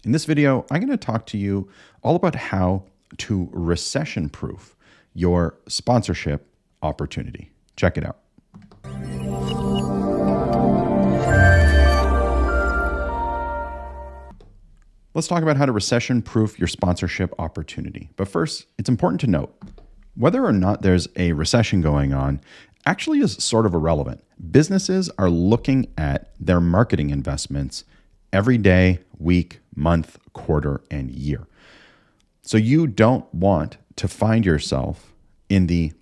In this video, I'm going to talk to you all about how to recession-proof your sponsorship opportunity. Check it out. Let's talk about how to recession-proof your sponsorship opportunity. But first, it's important to note, whether or not there's a recession going on actually is sort of irrelevant. Businesses are looking at their marketing investments every day, week, month, quarter, and year. So you don't want to find yourself in the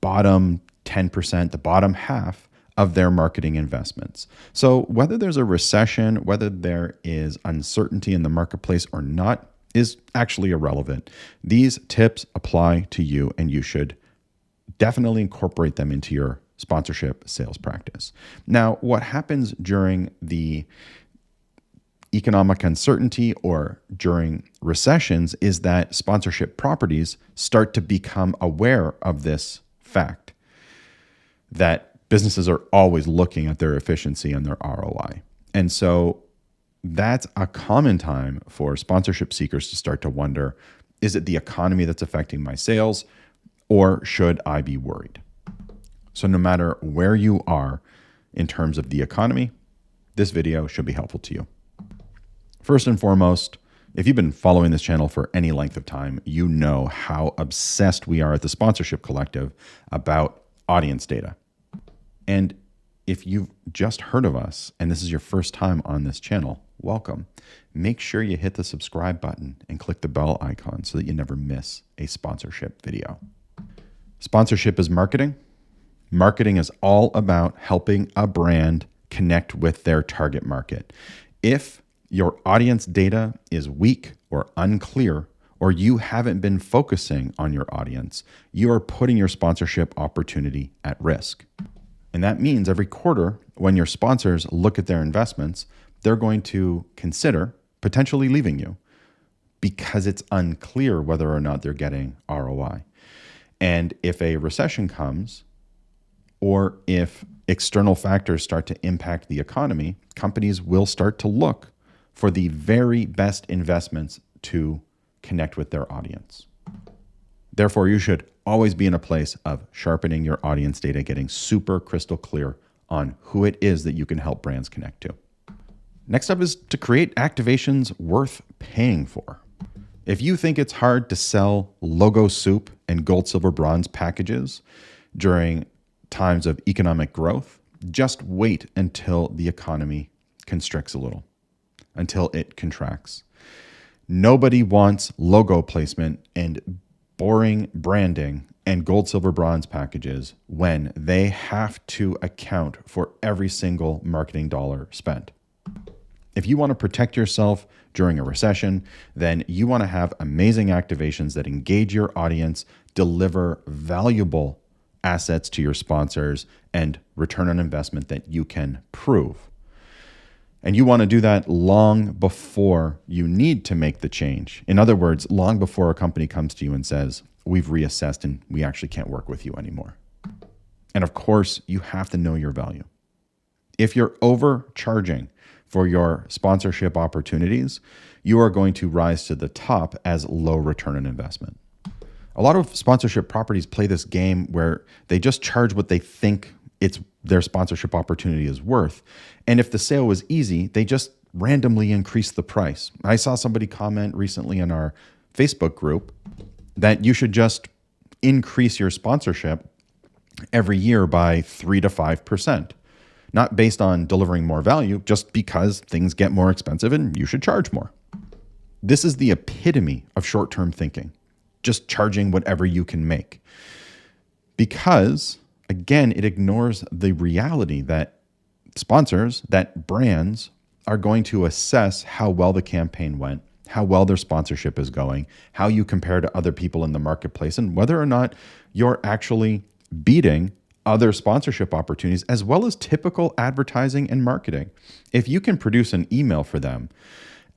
bottom 10%, the bottom half of their marketing investments. So whether there's a recession, whether there is uncertainty in the marketplace or not, is actually irrelevant. These tips apply to you, and you should definitely incorporate them into your sponsorship sales practice. Now, what happens during the economic uncertainty or during recessions is that sponsorship properties start to become aware of this fact that businesses are always looking at their efficiency and their ROI. And so that's a common time for sponsorship seekers to start to wonder, is it the economy that's affecting my sales, or should I be worried? So no matter where you are in terms of the economy, this video should be helpful to you. First and foremost, if you've been following this channel for any length of time, you know how obsessed we are at the Sponsorship Collective about audience data. And if you've just heard of us and this is your first time on this channel, welcome. Make sure you hit the subscribe button and click the bell icon so that you never miss a sponsorship video. Sponsorship is marketing. Marketing is all about helping a brand connect with their target market. If your audience data is weak or unclear, or you haven't been focusing on your audience, you are putting your sponsorship opportunity at risk. And that means every quarter, when your sponsors look at their investments, they're going to consider potentially leaving you because it's unclear whether or not they're getting ROI. And if a recession comes, or if external factors start to impact the economy, companies will start to look for the very best investments to connect with their audience. Therefore, you should always be in a place of sharpening your audience data, getting super crystal clear on who it is that you can help brands connect to. Next up is to create activations worth paying for. If you think it's hard to sell logo soup and gold, silver, bronze packages during times of economic growth, just wait until the economy constricts a little, until it contracts. Nobody wants logo placement and boring branding and gold, silver, bronze packages when they have to account for every single marketing dollar spent. If you want to protect yourself during a recession, then you want to have amazing activations that engage your audience, deliver valuable assets to your sponsors, and return on investment that you can prove. And you want to do that long before you need to make the change. In other words, long before a company comes to you and says, we've reassessed and we actually can't work with you anymore. And of course, you have to know your value. If you're overcharging for your sponsorship opportunities, you are going to rise to the top as low return on investment. A lot of sponsorship properties play this game where they just charge what they think their sponsorship opportunity is worth. And if the sale was easy, they just randomly increase the price. I saw somebody comment recently in our Facebook group that you should just increase your sponsorship every year by 3 to 5%. Not based on delivering more value, just because things get more expensive and you should charge more. This is the epitome of short-term thinking, just charging whatever you can make. Because, again, it ignores the reality that sponsors, that brands are going to assess how well the campaign went, how well their sponsorship is going, how you compare to other people in the marketplace, and whether or not you're actually beating other sponsorship opportunities, as well as typical advertising and marketing. If you can produce an email for them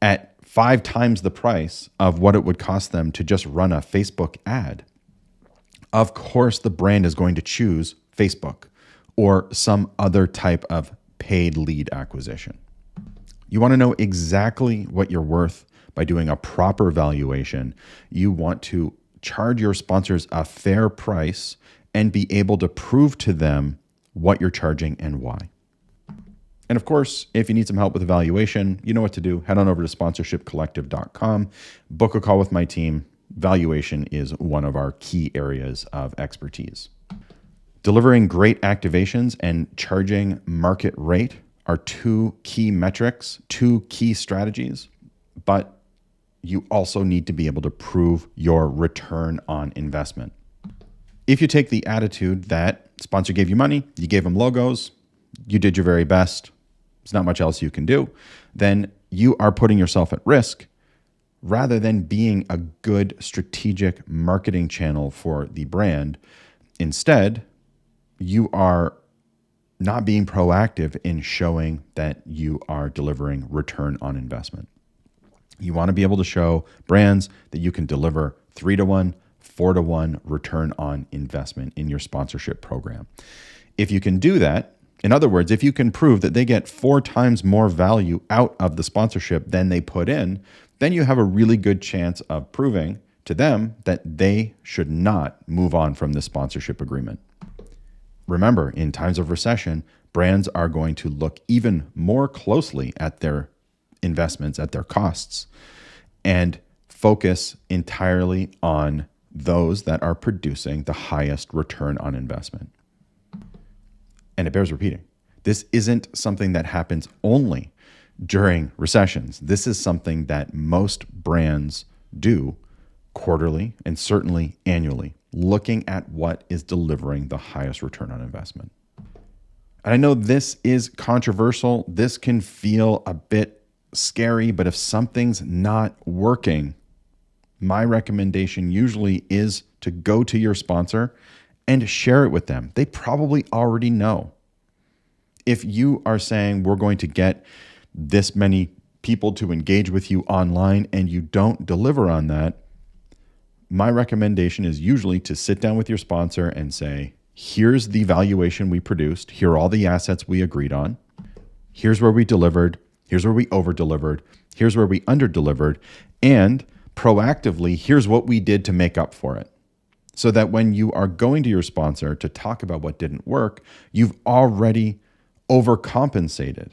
at 5 times the price of what it would cost them to just run a Facebook ad, of course the brand is going to choose Facebook or some other type of paid lead acquisition. You want to know exactly what you're worth by doing a proper valuation. You want to charge your sponsors a fair price and be able to prove to them what you're charging and why. And of course, if you need some help with evaluation, you know what to do. Head on over to sponsorshipcollective.com, book a call with my team. Valuation is one of our key areas of expertise. Delivering great activations and charging market rate are two key metrics, two key strategies, but you also need to be able to prove your return on investment. If you take the attitude that sponsor gave you money, you gave them logos, you did your very best, there's not much else you can do, then you are putting yourself at risk rather than being a good strategic marketing channel for the brand. Instead, you are not being proactive in showing that you are delivering return on investment. You want to be able to show brands that you can deliver 3-to-1, 4-to-1 return on investment in your sponsorship program. If you can do that, in other words, if you can prove that they get 4 times more value out of the sponsorship than they put in, then you have a really good chance of proving to them that they should not move on from the sponsorship agreement. Remember, in times of recession, brands are going to look even more closely at their investments, at their costs, and focus entirely on those that are producing the highest return on investment. And it bears repeating. This isn't something that happens only during recessions. This is something that most brands do quarterly and certainly annually, looking at what is delivering the highest return on investment. And I know this is controversial. This can feel a bit scary, but if something's not working, my recommendation usually is to go to your sponsor and share it with them. They probably already know. If you are saying we're going to get this many people to engage with you online and you don't deliver on that, my recommendation is usually to sit down with your sponsor and say, here's the valuation we produced. Here are all the assets we agreed on. Here's where we delivered. Here's where we over-delivered. Here's where we under-delivered. And proactively, here's what we did to make up for it. So that when you are going to your sponsor to talk about what didn't work, you've already overcompensated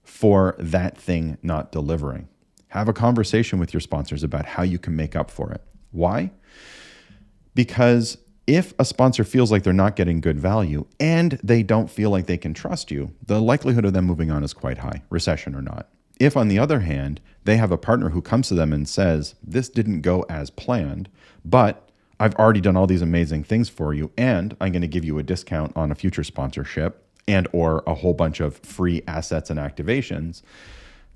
for that thing not delivering. Have a conversation with your sponsors about how you can make up for it. Why? Because if a sponsor feels like they're not getting good value and they don't feel like they can trust you, the likelihood of them moving on is quite high, recession or not. If, on the other hand, they have a partner who comes to them and says, this didn't go as planned, but I've already done all these amazing things for you, and I'm going to give you a discount on a future sponsorship and or a whole bunch of free assets and activations,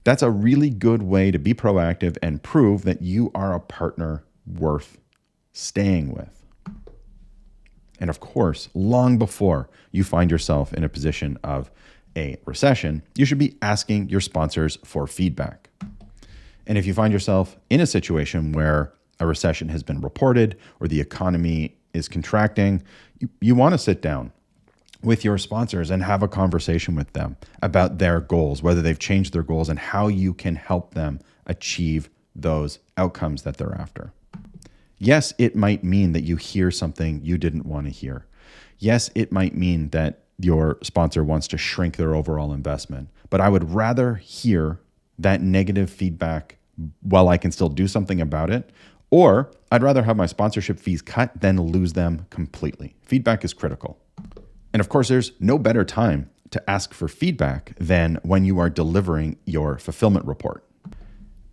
that's a really good way to be proactive and prove that you are a partner worth staying with. And of course, long before you find yourself in a position of a recession, you should be asking your sponsors for feedback. And if you find yourself in a situation where a recession has been reported or the economy is contracting, you want to sit down with your sponsors and have a conversation with them about their goals, whether they've changed their goals and how you can help them achieve those outcomes that they're after. Yes, it might mean that you hear something you didn't want to hear. Yes, it might mean that your sponsor wants to shrink their overall investment, but I would rather hear that negative feedback while I can still do something about it, or I'd rather have my sponsorship fees cut than lose them completely. Feedback is critical. And of course, there's no better time to ask for feedback than when you are delivering your fulfillment report.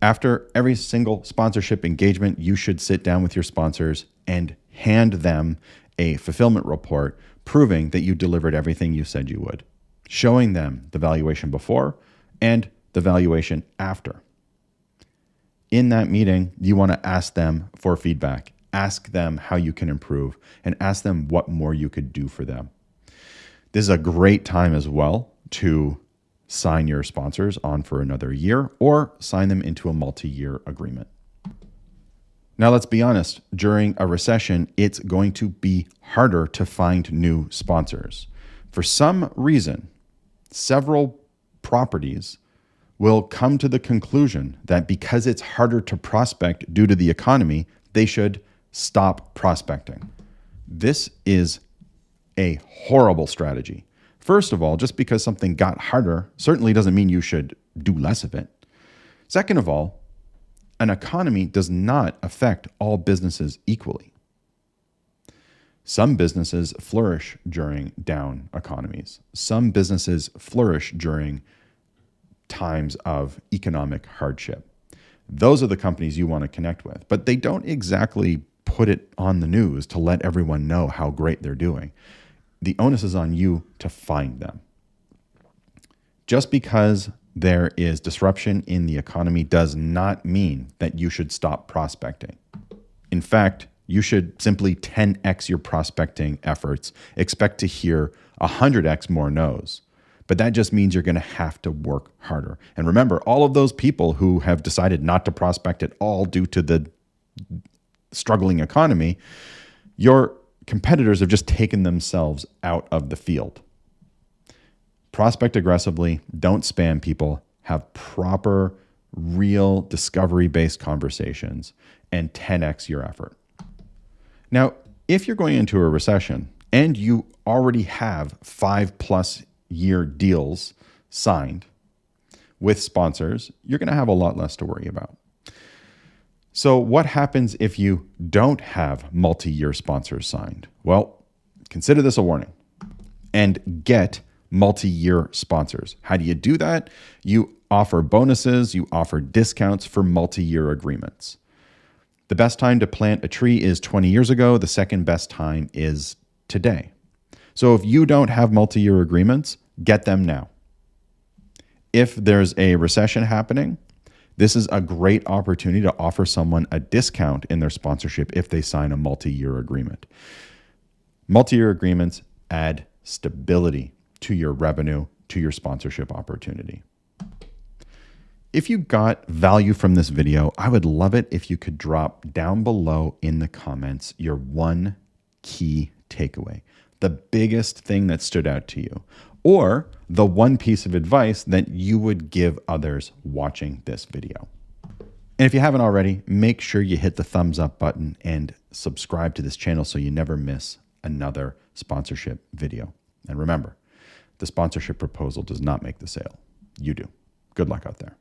After every single sponsorship engagement, you should sit down with your sponsors and hand them a fulfillment report proving that you delivered everything you said you would, showing them the valuation before and the valuation after. In that meeting, you want to ask them for feedback, ask them how you can improve, and ask them what more you could do for them. This is a great time as well to sign your sponsors on for another year or sign them into a multi-year agreement. Now, let's be honest, during a recession, it's going to be harder to find new sponsors. For some reason, several properties will come to the conclusion that because it's harder to prospect due to the economy, they should stop prospecting. This is a horrible strategy. First of all, just because something got harder certainly doesn't mean you should do less of it. Second of all, an economy does not affect all businesses equally. Some businesses flourish during down economies. Some businesses flourish during times of economic hardship. Those are the companies you want to connect with, but they don't exactly put it on the news to let everyone know how great they're doing. The onus is on you to find them. Just because there is disruption in the economy does not mean that you should stop prospecting. In fact, you should simply 10x your prospecting efforts, expect to hear 100x more no's. But that just means you're going to have to work harder. And remember, all of those people who have decided not to prospect at all due to the struggling economy, your competitors have just taken themselves out of the field. Prospect aggressively, don't spam people, have proper, real discovery-based conversations, and 10x your effort. Now, if you're going into a recession and you already have 5+ year deals signed with sponsors, you're going to have a lot less to worry about. So what happens if you don't have multi-year sponsors signed? Well, consider this a warning and get multi-year sponsors. How do you do that? You offer bonuses, you offer discounts for multi-year agreements. The best time to plant a tree is 20 years ago. The second best time is today. So if you don't have multi-year agreements, get them now. If there's a recession happening, this is a great opportunity to offer someone a discount in their sponsorship if they sign a multi-year agreement. Multi-year agreements add stability to your revenue, to your sponsorship opportunity. If you got value from this video, I would love it if you could drop down below in the comments your one key takeaway, the biggest thing that stood out to you, or the one piece of advice that you would give others watching this video. And if you haven't already, make sure you hit the thumbs up button and subscribe to this channel so you never miss another sponsorship video. And remember, the sponsorship proposal does not make the sale. You do. Good luck out there.